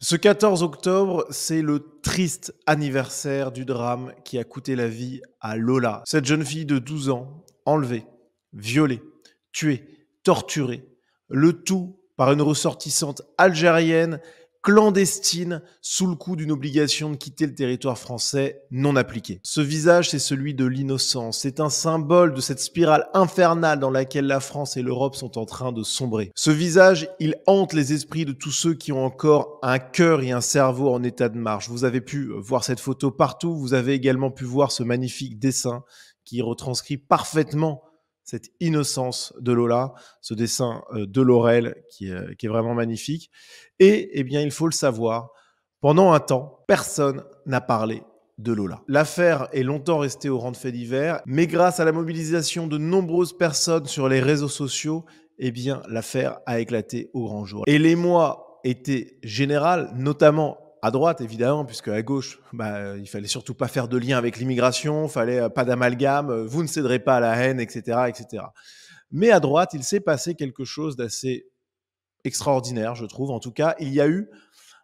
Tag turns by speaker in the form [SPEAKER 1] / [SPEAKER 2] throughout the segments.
[SPEAKER 1] Ce 14 octobre, c'est le triste anniversaire du drame qui a coûté la vie à Lola, cette jeune fille de 12 ans, enlevée, violée, tuée, torturée, le tout par une ressortissante algérienne clandestine sous le coup d'une obligation de quitter le territoire français non appliquée. Ce visage, c'est celui de l'innocence. C'est un symbole de cette spirale infernale dans laquelle la France et l'Europe sont en train de sombrer. Ce visage, il hante les esprits de tous ceux qui ont encore un cœur et un cerveau en état de marche. Vous avez pu voir cette photo partout. Vous avez également pu voir ce magnifique dessin qui retranscrit parfaitement cette innocence de Lola, ce dessin de Laurel qui est vraiment magnifique. Et eh bien, il faut le savoir, pendant un temps, personne n'a parlé de Lola. L'affaire est longtemps restée au rang de fait divers, mais grâce à la mobilisation de nombreuses personnes sur les réseaux sociaux, eh bien, l'affaire a éclaté au grand jour. Et l'émoi était général, notamment à droite, évidemment, puisque à gauche, il fallait surtout pas faire de lien avec l'immigration, fallait pas d'amalgame, vous ne céderez pas à la haine, etc., etc. Mais à droite, il s'est passé quelque chose d'assez extraordinaire, je trouve. En tout cas, il y a eu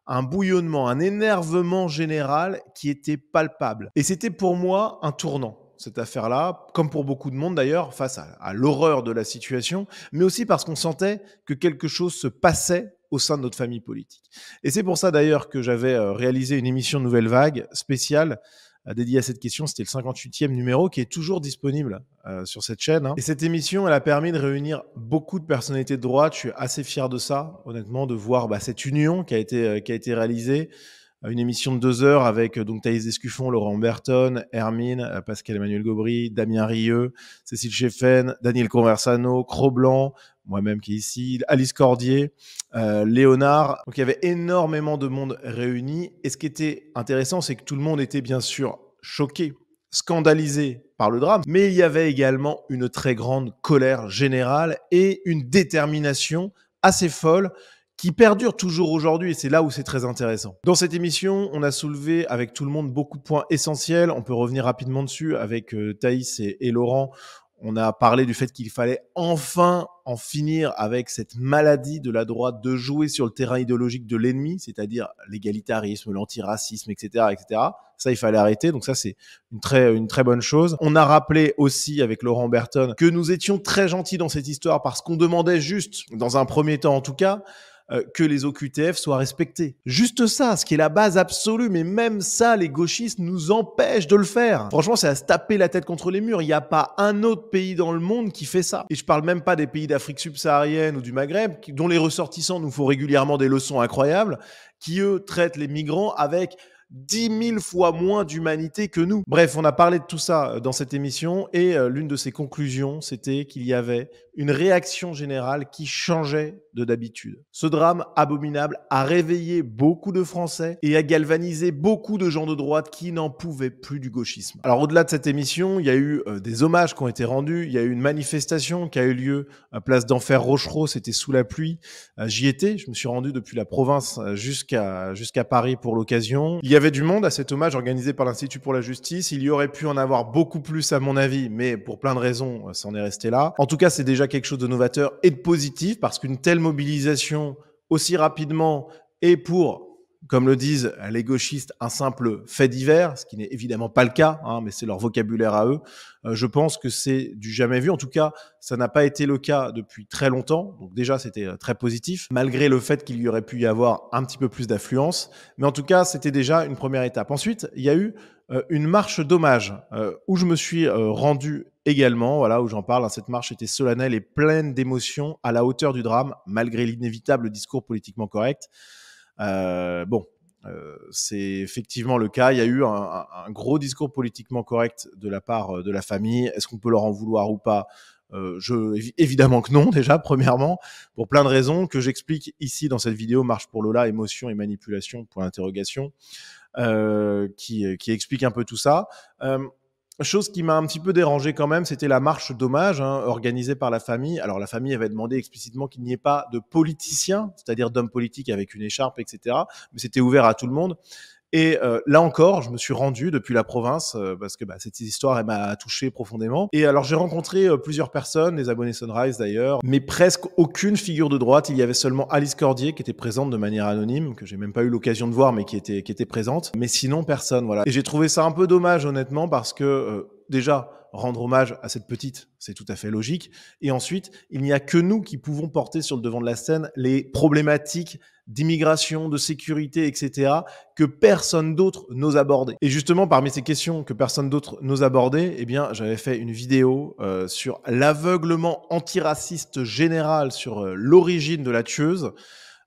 [SPEAKER 1] un bouillonnement, un énervement général qui était palpable. Et c'était pour moi un tournant, cette affaire-là, comme pour beaucoup de monde d'ailleurs, face à l'horreur de la situation, mais aussi parce qu'on sentait que quelque chose se passait au sein de notre famille politique. Et c'est pour ça d'ailleurs que j'avais réalisé une émission Nouvelle Vague spéciale dédiée à cette question. C'était le 58e numéro qui est toujours disponible sur cette chaîne. Et cette émission, elle a permis de réunir beaucoup de personnalités de droite. Je suis assez fier de ça, honnêtement, de voir cette union qui a été réalisée. Une émission de 2 heures avec donc Thaïs Descuffon, Laurent Berton, Hermine, Pascal-Emmanuel Gaubry, Damien Rieu, Cécile Cheffen, Daniel Conversano, Cro-Blanc, moi-même qui est ici, Alice Cordier, Léonard. Donc il y avait énormément de monde réuni. Et ce qui était intéressant, c'est que tout le monde était bien sûr choqué, scandalisé par le drame, mais il y avait également une très grande colère générale et une détermination assez folle qui perdure toujours aujourd'hui, et c'est là où c'est très intéressant. Dans cette émission, on a soulevé avec tout le monde beaucoup de points essentiels. On peut revenir rapidement dessus avec Thaïs et Laurent. On a parlé du fait qu'il fallait enfin en finir avec cette maladie de la droite de jouer sur le terrain idéologique de l'ennemi, c'est-à-dire l'égalitarisme, l'antiracisme, etc., etc. Ça, il fallait arrêter. Donc ça, c'est une très bonne chose. On a rappelé aussi avec Laurent Berton que nous étions très gentils dans cette histoire parce qu'on demandait juste, dans un premier temps en tout cas, que les OQTF soient respectés. Juste ça, ce qui est la base absolue, mais même ça, les gauchistes nous empêchent de le faire. Franchement, c'est à se taper la tête contre les murs. Il n'y a pas un autre pays dans le monde qui fait ça. Et je parle même pas des pays d'Afrique subsaharienne ou du Maghreb, dont les ressortissants nous font régulièrement des leçons incroyables, qui eux traitent les migrants avec 10 000 fois moins d'humanité que nous. Bref, on a parlé de tout ça dans cette émission et l'une de ses conclusions, c'était qu'il y avait une réaction générale qui changeait de d'habitude. Ce drame abominable a réveillé beaucoup de Français et a galvanisé beaucoup de gens de droite qui n'en pouvaient plus du gauchisme. Alors au-delà de cette émission, il y a eu des hommages qui ont été rendus, il y a eu une manifestation qui a eu lieu à Place d'Enfer Rochereau, c'était sous la pluie. J'y étais, je me suis rendu depuis la province jusqu'à Paris pour l'occasion. Il y avait du monde à cet hommage organisé par l'Institut pour la justice. Il y aurait pu en avoir beaucoup plus à mon avis, mais pour plein de raisons, ça en est resté là. En tout cas, c'est déjà quelque chose de novateur et de positif parce qu'une telle mobilisation aussi rapidement et pour, comme le disent les gauchistes, un simple fait divers, ce qui n'est évidemment pas le cas, mais c'est leur vocabulaire à eux. Je pense que c'est du jamais vu. En tout cas, ça n'a pas été le cas depuis très longtemps. Donc déjà, c'était très positif, malgré le fait qu'il y aurait pu y avoir un petit peu plus d'affluence. Mais en tout cas, c'était déjà une première étape. Ensuite, il y a eu une marche d'hommage où je me suis rendu également, voilà, où j'en parle. Cette marche était solennelle et pleine d'émotions, à la hauteur du drame, malgré l'inévitable discours politiquement correct. C'est effectivement le cas. Il y a eu un gros discours politiquement correct de la part de la famille. Est-ce qu'on peut leur en vouloir ou pas? Évidemment que non, déjà, premièrement, pour plein de raisons que j'explique ici dans cette vidéo, Marche pour Lola, émotion et manipulation, point d'interrogation, qui explique un peu tout ça. Chose qui m'a un petit peu dérangé quand même, c'était la marche d'hommage organisée par la famille. Alors la famille avait demandé explicitement qu'il n'y ait pas de politiciens, c'est-à-dire d'hommes politiques avec une écharpe, etc. Mais c'était ouvert à tout le monde. Et là encore, je me suis rendu depuis la province parce que cette histoire, elle m'a touché profondément. Et alors, j'ai rencontré plusieurs personnes, des abonnés Sunrise d'ailleurs, mais presque aucune figure de droite. Il y avait seulement Alice Cordier qui était présente de manière anonyme, que j'ai même pas eu l'occasion de voir, mais qui était présente. Mais sinon, personne, voilà. Et j'ai trouvé ça un peu dommage, honnêtement, parce que déjà, rendre hommage à cette petite, c'est tout à fait logique. Et ensuite, il n'y a que nous qui pouvons porter sur le devant de la scène les problématiques d'immigration, de sécurité, etc., que personne d'autre n'ose aborder. Et justement, parmi ces questions que personne d'autre n'ose aborder, eh bien, j'avais fait une vidéo sur l'aveuglement antiraciste général sur l'origine de la tueuse,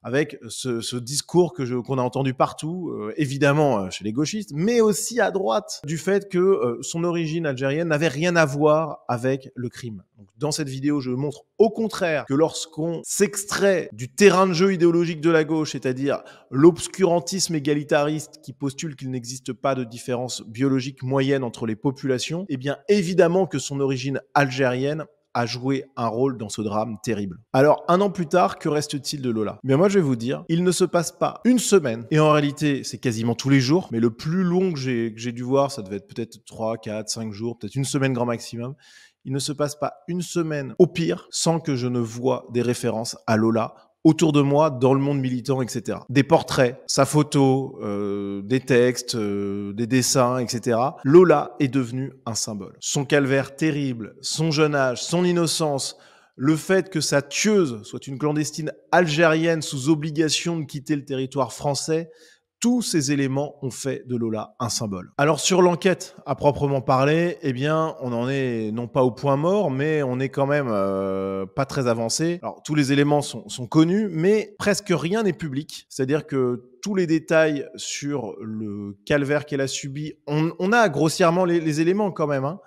[SPEAKER 1] avec ce discours qu'on a entendu partout, évidemment chez les gauchistes, mais aussi à droite, du fait que son origine algérienne n'avait rien à voir avec le crime. Donc, dans cette vidéo, je montre au contraire que lorsqu'on s'extrait du terrain de jeu idéologique de la gauche, c'est-à-dire l'obscurantisme égalitariste qui postule qu'il n'existe pas de différence biologique moyenne entre les populations, eh bien évidemment que son origine algérienne a joué un rôle dans ce drame terrible. Alors, un an plus tard, que reste-t-il de Lola? Bien, moi, je vais vous dire, il ne se passe pas une semaine, et en réalité, c'est quasiment tous les jours, mais le plus long que j'ai dû voir, ça devait être peut-être 3, 4, 5 jours, peut-être une semaine grand maximum. Il ne se passe pas une semaine, au pire, sans que je ne voie des références à Lola autour de moi, dans le monde militant, etc. Des portraits, sa photo, des textes, des dessins, etc. Lola est devenue un symbole. Son calvaire terrible, son jeune âge, son innocence, le fait que sa tueuse soit une clandestine algérienne sous obligation de quitter le territoire français, tous ces éléments ont fait de Lola un symbole. Alors sur l'enquête à proprement parler, eh bien, on en est non pas au point mort, mais on est quand même pas très avancé. Alors tous les éléments sont connus, mais presque rien n'est public. C'est-à-dire que tous les détails sur le calvaire qu'elle a subi, on a grossièrement les éléments quand même, hein,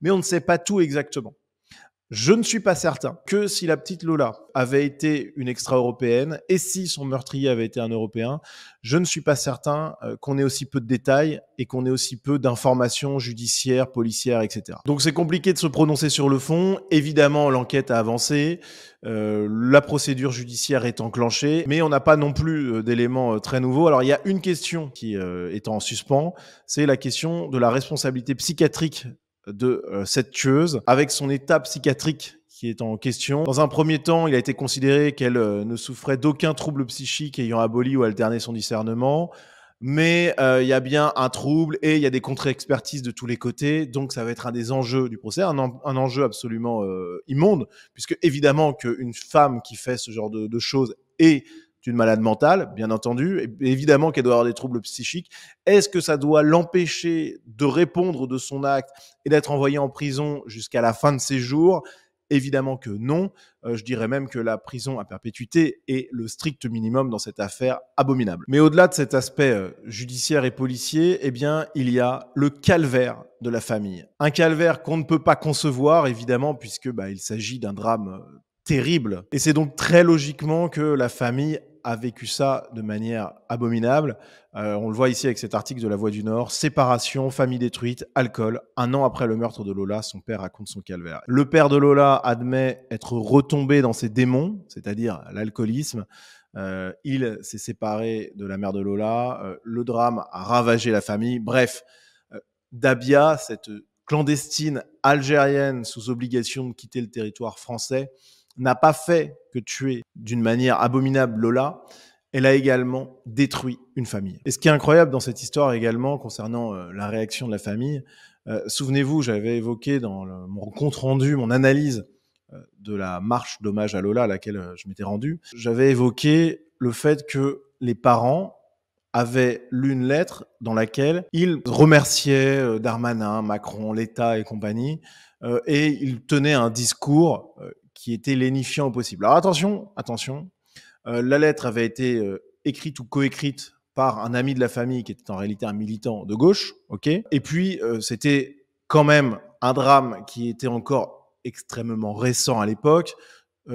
[SPEAKER 1] mais on ne sait pas tout exactement. Je ne suis pas certain que si la petite Lola avait été une extra-européenne et si son meurtrier avait été un Européen, je ne suis pas certain qu'on ait aussi peu de détails et qu'on ait aussi peu d'informations judiciaires, policières, etc. Donc c'est compliqué de se prononcer sur le fond. Évidemment, l'enquête a avancé, la procédure judiciaire est enclenchée, mais on n'a pas non plus d'éléments très nouveaux. Alors il y a une question qui est en suspens, c'est la question de la responsabilité psychiatrique de cette tueuse, avec son état psychiatrique qui est en question. Dans un premier temps, il a été considéré qu'elle ne souffrait d'aucun trouble psychique ayant aboli ou alterné son discernement, mais il y a bien un trouble et il y a des contre-expertises de tous les côtés, donc ça va être un des enjeux du procès, un enjeu absolument immonde, puisque évidemment qu'une femme qui fait ce genre de choses est une malade mentale, bien entendu, et évidemment qu'elle doit avoir des troubles psychiques. Est-ce que ça doit l'empêcher de répondre de son acte et d'être envoyée en prison jusqu'à la fin de ses jours? Évidemment que non. Je dirais même que la prison à perpétuité est le strict minimum dans cette affaire abominable. Mais au-delà de cet aspect judiciaire et policier, eh bien, il y a le calvaire de la famille. Un calvaire qu'on ne peut pas concevoir, évidemment, puisque il s'agit d'un drame terrible. Et c'est donc très logiquement que la famille a vécu ça de manière abominable. On le voit ici avec cet article de La Voix du Nord. Séparation, famille détruite, alcool. Un an après le meurtre de Lola, son père raconte son calvaire. Le père de Lola admet être retombé dans ses démons, c'est-à-dire l'alcoolisme. Il s'est séparé de la mère de Lola. Le drame a ravagé la famille. Bref, Dabia, cette clandestine algérienne sous obligation de quitter le territoire français, n'a pas fait que tuer d'une manière abominable Lola, elle a également détruit une famille. Et ce qui est incroyable dans cette histoire également, concernant la réaction de la famille, souvenez-vous, j'avais évoqué dans mon compte rendu, mon analyse de la marche d'hommage à Lola à laquelle je m'étais rendu, j'avais évoqué le fait que les parents avaient lu une lettre dans laquelle ils remerciaient Darmanin, Macron, l'État et compagnie, et ils tenaient un discours qui était lénifiant au possible. Alors attention, la lettre avait été écrite ou coécrite par un ami de la famille qui était en réalité un militant de gauche, ok. Et puis c'était quand même un drame qui était encore extrêmement récent à l'époque.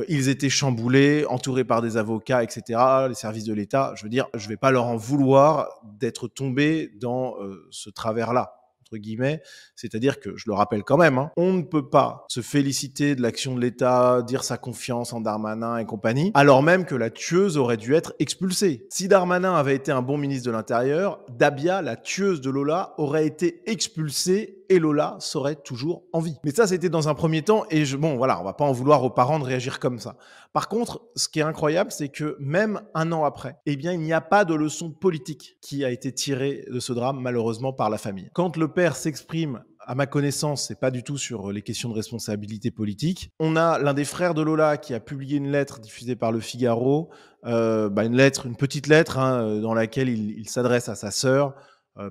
[SPEAKER 1] Ils étaient chamboulés, entourés par des avocats, etc., les services de l'État. Je veux dire, je ne vais pas leur en vouloir d'être tombés dans ce travers-là, entre guillemets, c'est-à-dire que, je le rappelle quand même, hein, on ne peut pas se féliciter de l'action de l'État, dire sa confiance en Darmanin et compagnie, alors même que la tueuse aurait dû être expulsée. Si Darmanin avait été un bon ministre de l'Intérieur, Dabia, la tueuse de Lola, aurait été expulsée et Lola serait toujours en vie. Mais ça, c'était dans un premier temps, et bon, voilà, on va pas en vouloir aux parents de réagir comme ça. Par contre, ce qui est incroyable, c'est que même un an après, eh bien, il n'y a pas de leçon politique qui a été tirée de ce drame, malheureusement, par la famille. Quand le père s'exprime, à ma connaissance, c'est pas du tout sur les questions de responsabilité politique. On a l'un des frères de Lola qui a publié une lettre diffusée par Le Figaro, une petite lettre dans laquelle il s'adresse à sa sœur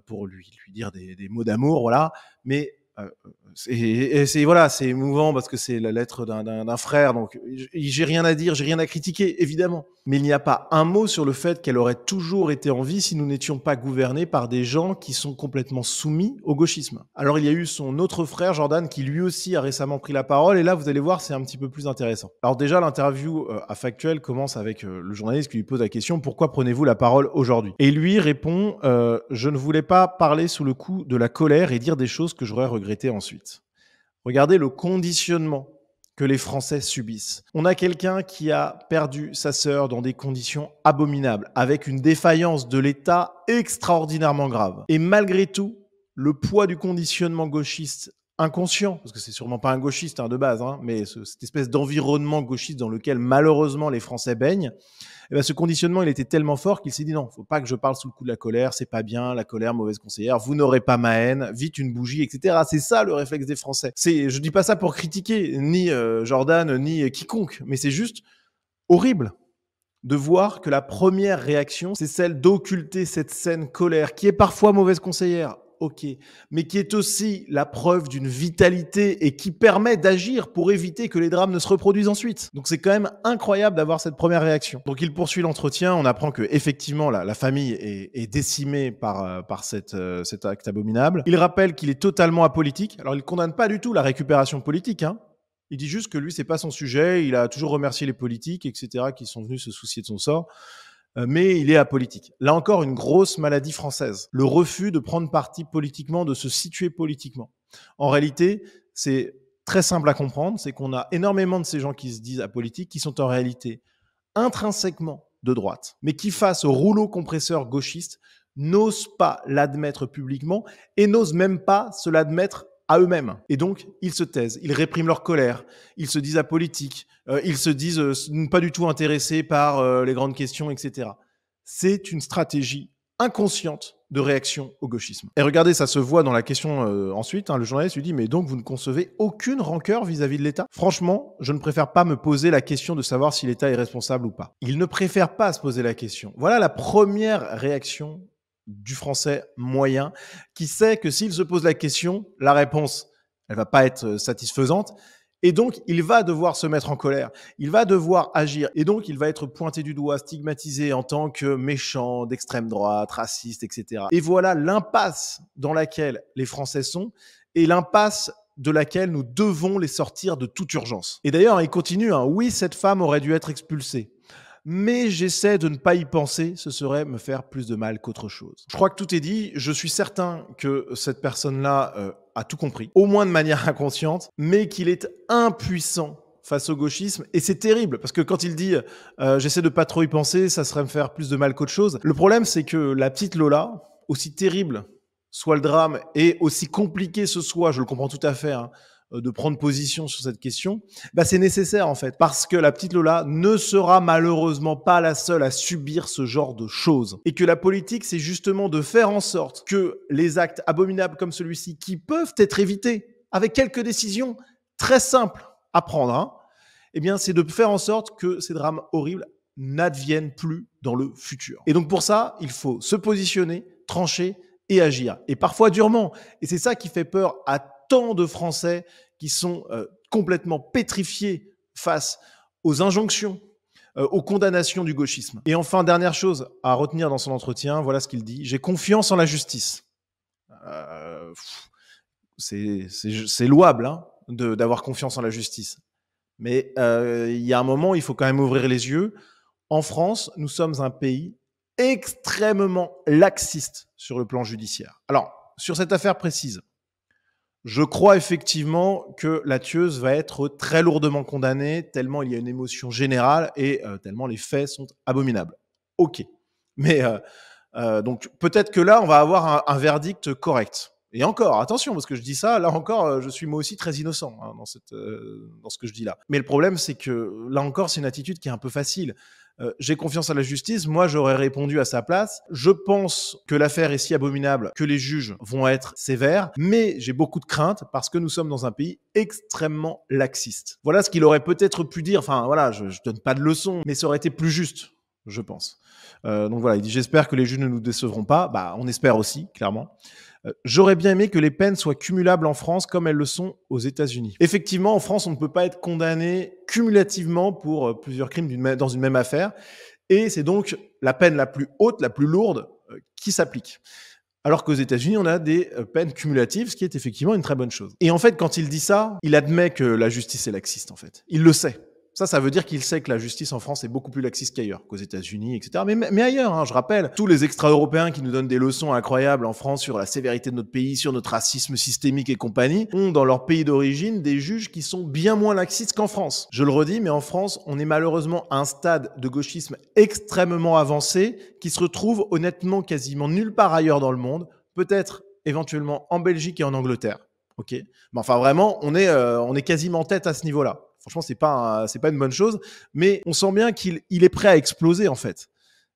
[SPEAKER 1] pour lui dire des mots d'amour, voilà. Mais c'est émouvant parce que c'est la lettre d'un frère, donc j'ai rien à dire, j'ai rien à critiquer, évidemment. Mais il n'y a pas un mot sur le fait qu'elle aurait toujours été en vie si nous n'étions pas gouvernés par des gens qui sont complètement soumis au gauchisme. Alors il y a eu son autre frère, Jordan, qui lui aussi a récemment pris la parole, et là vous allez voir, c'est un petit peu plus intéressant. Alors déjà, l'interview à Factuel commence avec le journaliste qui lui pose la question: pourquoi prenez-vous la parole aujourd'hui? Et lui répond: je ne voulais pas parler sous le coup de la colère et dire des choses que j'aurais regrettées ensuite. Regardez le conditionnement que les Français subissent. On a quelqu'un qui a perdu sa sœur dans des conditions abominables, avec une défaillance de l'État extraordinairement grave. Et malgré tout, le poids du conditionnement gauchiste inconscient, parce que c'est sûrement pas un gauchiste de base, mais cette espèce d'environnement gauchiste dans lequel malheureusement les Français baignent, et ben, ce conditionnement, il était tellement fort qu'il s'est dit non, faut pas que je parle sous le coup de la colère, c'est pas bien, la colère, mauvaise conseillère, vous n'aurez pas ma haine, vite une bougie, etc. C'est ça le réflexe des Français. Je dis pas ça pour critiquer ni Jordan, ni quiconque, mais c'est juste horrible de voir que la première réaction, c'est celle d'occulter cette saine colère, qui est parfois mauvaise conseillère, ok, mais qui est aussi la preuve d'une vitalité et qui permet d'agir pour éviter que les drames ne se reproduisent ensuite. Donc c'est quand même incroyable d'avoir cette première réaction. Donc il poursuit l'entretien, on apprend que effectivement la famille est décimée par cet acte abominable. Il rappelle qu'il est totalement apolitique. Alors il condamne pas du tout la récupération politique, Il dit juste que lui, c'est pas son sujet. Il a toujours remercié les politiques, etc., qui sont venus se soucier de son sort. Mais il est apolitique. Là encore, une grosse maladie française. Le refus de prendre parti politiquement, de se situer politiquement. En réalité, c'est très simple à comprendre. C'est qu'on a énormément de ces gens qui se disent apolitiques, qui sont en réalité intrinsèquement de droite, mais qui, face au rouleau compresseur gauchiste, n'osent pas l'admettre publiquement et n'osent même pas se l'admettre à eux-mêmes. Et donc, ils se taisent, ils répriment leur colère, ils se disent apolitiques, ils se disent pas du tout intéressés par les grandes questions, etc. C'est une stratégie inconsciente de réaction au gauchisme. Et regardez, ça se voit dans la question ensuite. Le journaliste lui dit: mais donc vous ne concevez aucune rancœur vis-à-vis de l'État? Franchement, je ne préfère pas me poser la question de savoir si l'État est responsable ou pas. Il ne préfère pas se poser la question. Voilà la première réaction du Français moyen, qui sait que s'il se pose la question, la réponse, elle va pas être satisfaisante. Et donc, il va devoir se mettre en colère, il va devoir agir, et donc il va être pointé du doigt, stigmatisé en tant que méchant, d'extrême droite, raciste, etc. Et voilà l'impasse dans laquelle les Français sont, et l'impasse de laquelle nous devons les sortir de toute urgence. Et d'ailleurs, il continue, oui, cette femme aurait dû être expulsée. Mais j'essaie de ne pas y penser, ce serait me faire plus de mal qu'autre chose. Je crois que tout est dit, je suis certain que cette personne-là a tout compris, au moins de manière inconsciente, mais qu'il est impuissant face au gauchisme, et c'est terrible, parce que quand il dit j'essaie de pas trop y penser, ça serait me faire plus de mal qu'autre chose, le problème c'est que la petite Lola, aussi terrible soit le drame, et aussi compliqué ce soit, je le comprends tout à fait, de prendre position sur cette question, c'est nécessaire en fait, parce que la petite Lola ne sera malheureusement pas la seule à subir ce genre de choses. Et que la politique, c'est justement de faire en sorte que les actes abominables comme celui-ci, qui peuvent être évités avec quelques décisions très simples à prendre, eh bien c'est de faire en sorte que ces drames horribles n'adviennent plus dans le futur. Et donc pour ça, il faut se positionner, trancher et agir. Et parfois durement. Et c'est ça qui fait peur à tant de Français qui sont complètement pétrifiés face aux injonctions, aux condamnations du gauchisme. Et enfin, dernière chose à retenir dans son entretien, voilà ce qu'il dit: j'ai confiance en la justice. C'est louable d'avoir confiance en la justice. Mais il y a un moment, il faut quand même ouvrir les yeux. En France, nous sommes un pays extrêmement laxiste sur le plan judiciaire. Alors, sur cette affaire précise, je crois effectivement que la tueuse va être très lourdement condamnée, tellement il y a une émotion générale et tellement les faits sont abominables. Ok. Mais donc peut-être que là, on va avoir un verdict correct. Et encore, attention, parce que je dis ça, là encore, je suis moi aussi très innocent hein, dans ce que je dis là. Mais le problème, c'est que là encore, c'est une attitude qui est un peu facile. J'ai confiance à la justice, moi j'aurais répondu à sa place. Je pense que l'affaire est si abominable que les juges vont être sévères, mais j'ai beaucoup de craintes parce que nous sommes dans un pays extrêmement laxiste. Voilà ce qu'il aurait peut-être pu dire, enfin voilà, je donne pas de leçons, mais ça aurait été plus juste, je pense. Donc voilà, il dit j'espère que les juges ne nous décevront pas, bah on espère aussi, clairement. J'aurais bien aimé que les peines soient cumulables en France comme elles le sont aux États-Unis. Effectivement, en France, on ne peut pas être condamné cumulativement pour plusieurs crimes dans une même affaire. Et c'est donc la peine la plus haute, la plus lourde qui s'applique. Alors qu'aux États-Unis, on a des peines cumulatives, ce qui est effectivement une très bonne chose. Et en fait, quand il dit ça, il admet que la justice est laxiste, en fait. Il le sait. Ça veut dire qu'il sait que la justice en France est beaucoup plus laxiste qu'ailleurs, qu'aux États-Unis, etc. Mais ailleurs, hein, je rappelle, tous les extra-européens qui nous donnent des leçons incroyables en France sur la sévérité de notre pays, sur notre racisme systémique et compagnie, ont dans leur pays d'origine des juges qui sont bien moins laxistes qu'en France. Je le redis, mais en France, on est malheureusement à un stade de gauchisme extrêmement avancé qui se retrouve honnêtement quasiment nulle part ailleurs dans le monde, peut-être éventuellement en Belgique et en Angleterre. Ok, mais enfin vraiment, on est quasiment en tête à ce niveau-là. Franchement, c'est pas une bonne chose, mais on sent bien qu'il est prêt à exploser en fait.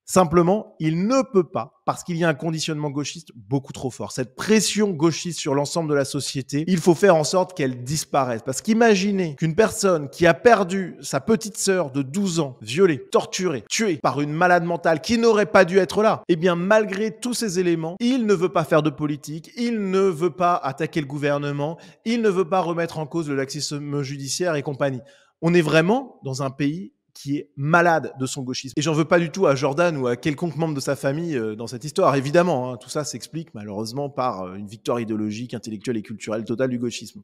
[SPEAKER 1] Simplement, il ne peut pas, parce qu'il y a un conditionnement gauchiste beaucoup trop fort. Cette pression gauchiste sur l'ensemble de la société, il faut faire en sorte qu'elle disparaisse. Parce qu'imaginez qu'une personne qui a perdu sa petite sœur de 12 ans, violée, torturée, tuée par une malade mentale qui n'aurait pas dû être là, eh bien, malgré tous ces éléments, il ne veut pas faire de politique, il ne veut pas attaquer le gouvernement, il ne veut pas remettre en cause le laxisme judiciaire et compagnie. On est vraiment dans un pays qui est malade de son gauchisme. Et j'en veux pas du tout à Jordan ou à quelconque membre de sa famille dans cette histoire. Évidemment, hein, tout ça s'explique malheureusement par une victoire idéologique, intellectuelle et culturelle totale du gauchisme.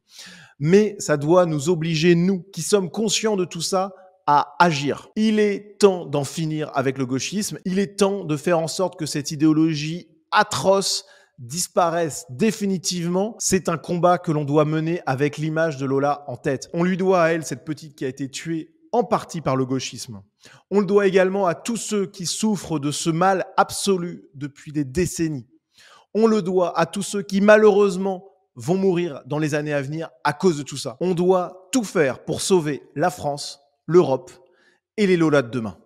[SPEAKER 1] Mais ça doit nous obliger, nous, qui sommes conscients de tout ça, à agir. Il est temps d'en finir avec le gauchisme. Il est temps de faire en sorte que cette idéologie atroce disparaissent définitivement. C'est un combat que l'on doit mener avec l'image de Lola en tête. On lui doit à elle, cette petite qui a été tuée en partie par le gauchisme. On le doit également à tous ceux qui souffrent de ce mal absolu depuis des décennies. On le doit à tous ceux qui malheureusement vont mourir dans les années à venir à cause de tout ça. On doit tout faire pour sauver la France, l'Europe et les Lolas de demain.